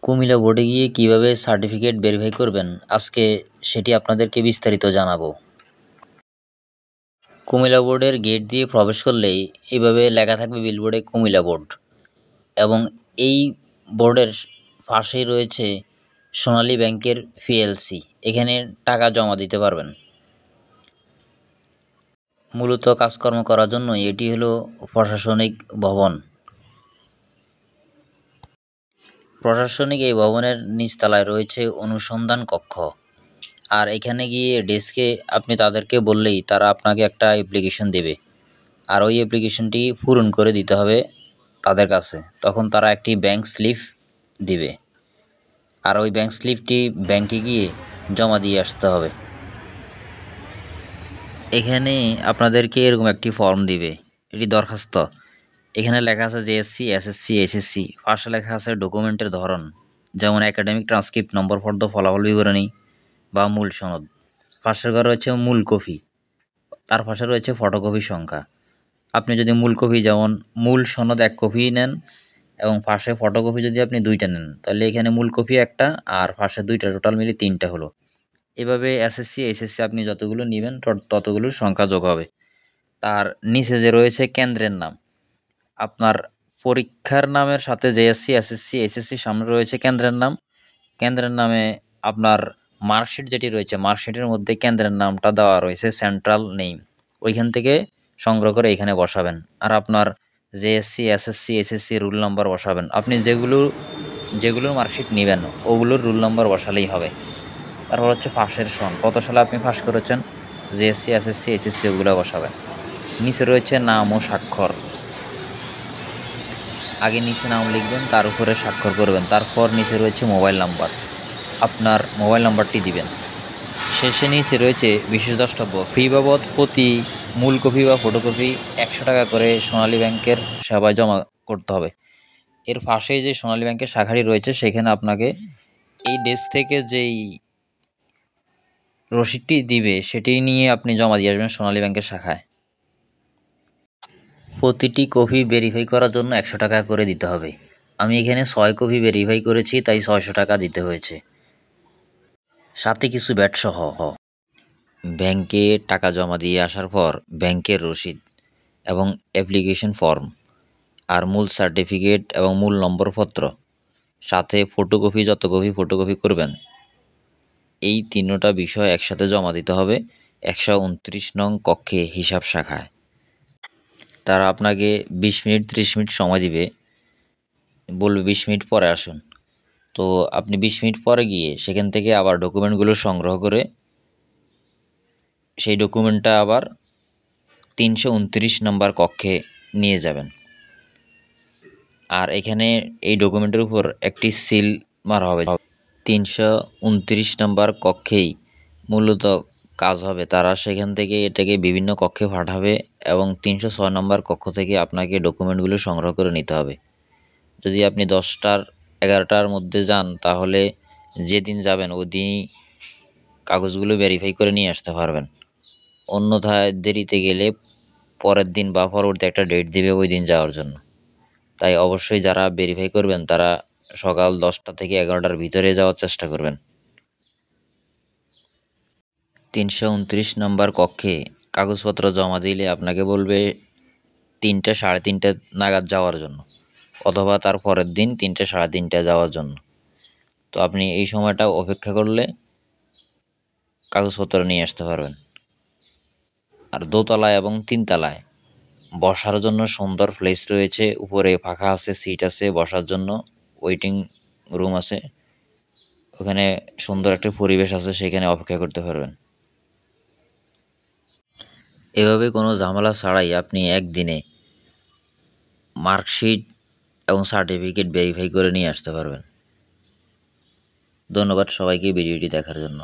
কুমিল্লা বোর্ডে গিয়ে কিভাবে সার্টিফিকেট ভেরিফাই করবেন আজকে সেটি আপনাদেরকে বিস্তারিত জানাবো। কুমিল্লা বোর্ডের গেট দিয়ে প্রবেশ করলেই এভাবে লেখা থাকবে বিলবোর্ডে কুমিল্লা বোর্ড, এবং এই বোর্ডের পাশেই রয়েছে সোনালী ব্যাংকের পিএলসি। এখানে টাকা জমা দিতে পারবেন। মূলত কাজকর্ম করার জন্য এটি হলো প্রশাসনিক ভবন। প্রশাসনিক এই ভবনের নিচতলায় রয়েছে অনুসন্ধান কক্ষ। আর এখানে গিয়ে ডেস্কে আপনি তাদেরকে বললেই তারা আপনাকে একটা অ্যাপ্লিকেশন দেবে, আর ওই অ্যাপ্লিকেশনটি পূরণ করে দিতে হবে তাদের কাছে। তখন তারা একটি ব্যাংক স্লিপ দিবে, আর ওই ব্যাংক স্লিপটি ব্যাংকে গিয়ে জমা দিয়ে আসতে হবে। এখানে আপনাদেরকে এরকম একটি ফর্ম দিবে, এটি দরখাস্ত। এখানে লেখা আছে জেএসসি, এসএসসি, এইচএসসি। পাশে লেখা আছে ডকুমেন্টের ধরন, যেমন একাডেমিক ট্রান্সক্রিপ্ট, নম্বর ফর্দ, ফলাফল বিবরণী বা মূল সনদ। পাশের ঘরে রয়েছে মূল কপি, তার পাশে রয়েছে ফটোকপি সংখ্যা। আপনি যদি মূল কপি যেমন মূল সনদ 1 কপি নেন এবং পাশে ফটোকপি যদি আপনি 2টা নেন, তাহলে এখানে মূল কপি 1টা আর পাশে 2টা, টোটাল মিলে 3টা হলো। এভাবে এসএসসি, এইচএসসি আপনি যতগুলো নেবেন ততগুলোর সংখ্যা যোগ হবে। তার নিচে যে রয়েছে কেন্দ্রের নাম, আপনার পরীক্ষার নামের সাথে জেএসসি, এসএসসি, এইচএসসি সামনে রয়েছে কেন্দ্রের নাম। কেন্দ্রের নামে আপনার মার্কশিট যেটি রয়েছে, মার্কশিটের মধ্যে কেন্দ্রের নামটা দেওয়া রয়েছে, সেন্ট্রাল নেম। ওইখান থেকে সংগ্রহ করে এখানে বসাবেন। আর আপনার JSC, SSC, HSC rule number বসাবেন। আপনি যেগুলোর মার্কশিট নেবেন ওগুলোর রুল নাম্বার বসালেই হবে। তারপর হচ্ছে পাশের সন, কত সালে আপনি পাস করেছেন, জেএসসি, এসএসসি, এইচএসসি ওগুলো বসাবেন। নিচে রয়েছে নাম ও স্বাক্ষর। আগে নিচে নাম লিখবেন, তার উপরে স্বাক্ষর করবেন। তারপর নিচে রয়েছে মোবাইল নাম্বার, আপনার মোবাইল নাম্বারটি দিবেন। শেষে নিচে রয়েছে বিশেষ দ্রষ্টব্য, ফি বাবদ প্রতি মূল কপি বা ফটোকপি 100 টাকা করে সোনালী ব্যাংকের সেবায় জমা করতে হবে। এর পাশেই যে সোনালী ব্যাংকের শাখাটি রয়েছে সেখানে আপনাকে এই ডেস্ক থেকে যেই রসিদটি দিবে সেটি নিয়ে আপনি জমা দিয়ে আসবেন সোনালী ব্যাংকের শাখায়। প্রতিটি কপি ভেরিফাই করার জন্য 100 টাকা করে দিতে হবে। আমি এখানে 6 কপি ভেরিফাই করেছি, তাই 600 টাকা দিতে হয়েছে, সাথে কিছু ব্যাট সহ। ব্যাংকে টাকা জমা দিয়ে আসার পর ব্যাংকের রসিদ এবং অ্যাপ্লিকেশন ফর্ম আর মূল সার্টিফিকেট এবং মূল নম্বরপত্র, সাথে ফটোকপি, যত কপি ফটোকপি করবেন, এই 3টা বিষয় একসাথে জমা দিতে হবে 129 নং কক্ষে হিসাব শাখায়। তারা আপনাকে 20 মিনিট 30 মিনিট সময় দিবে, বলবে 20 মিনিট পরে আসুন। তো আপনি 20 মিনিট পরে গিয়ে সেখান থেকে আবার ডকুমেন্টগুলো সংগ্রহ করে সেই ডকুমেন্টটা আবার 329 নম্বর কক্ষে নিয়ে যাবেন। আর এখানে এই ডকুমেন্টের উপর একটি সিল মারা হবে। 329 নম্বর কক্ষেই মূলত কাজ হবে। তারা সেখান থেকে এটাকে বিভিন্ন কক্ষে পাঠাবে এবং 306 নম্বর কক্ষ থেকে আপনাকে ডকুমেন্টগুলো সংগ্রহ করে নিতে হবে। যদি আপনি 10টার 11টার মধ্যে যান তাহলে যেদিন যাবেন ওই দিনই কাগজগুলো ভেরিফাই করে নিয়ে আসতে পারবেন। অন্যথায় দেরিতে গেলে পরের দিন বা পরবর্তী একটা ডেট দিবে ওই দিন যাওয়ার জন্য। তাই অবশ্যই যারা ভেরিফাই করবেন তারা সকাল 10টা থেকে 11টার ভিতরে যাওয়ার চেষ্টা করবেন। 329 নম্বর কক্ষে কাগজপত্র জমা দিলে আপনাকে বলবে 3টা 3:30 নাগাদ যাওয়ার জন্য, অথবা তার পরের দিন 3টা 3:30 যাওয়ার জন্য। তো আপনি এই সময়টা অপেক্ষা করলে কাগজপত্র নিয়ে আসতে পারবেন। আর দোতলায় এবং 3তলায় বসার জন্য সুন্দর প্লেস রয়েছে, উপরে ফাঁকা আছে, সিট আছে বসার জন্য, ওয়েটিং রুম আছে, ওখানে সুন্দর একটা পরিবেশ আছে, সেখানে অপেক্ষা করতে পারবেন। এভাবে কোনো ঝামেলা ছাড়াই আপনি একদিনে মার্কশিট এবং সার্টিফিকেট ভেরিফাই করে নিয়ে আসতে পারবেন। ধন্যবাদ সবাইকে ভিডিওটি দেখার জন্য।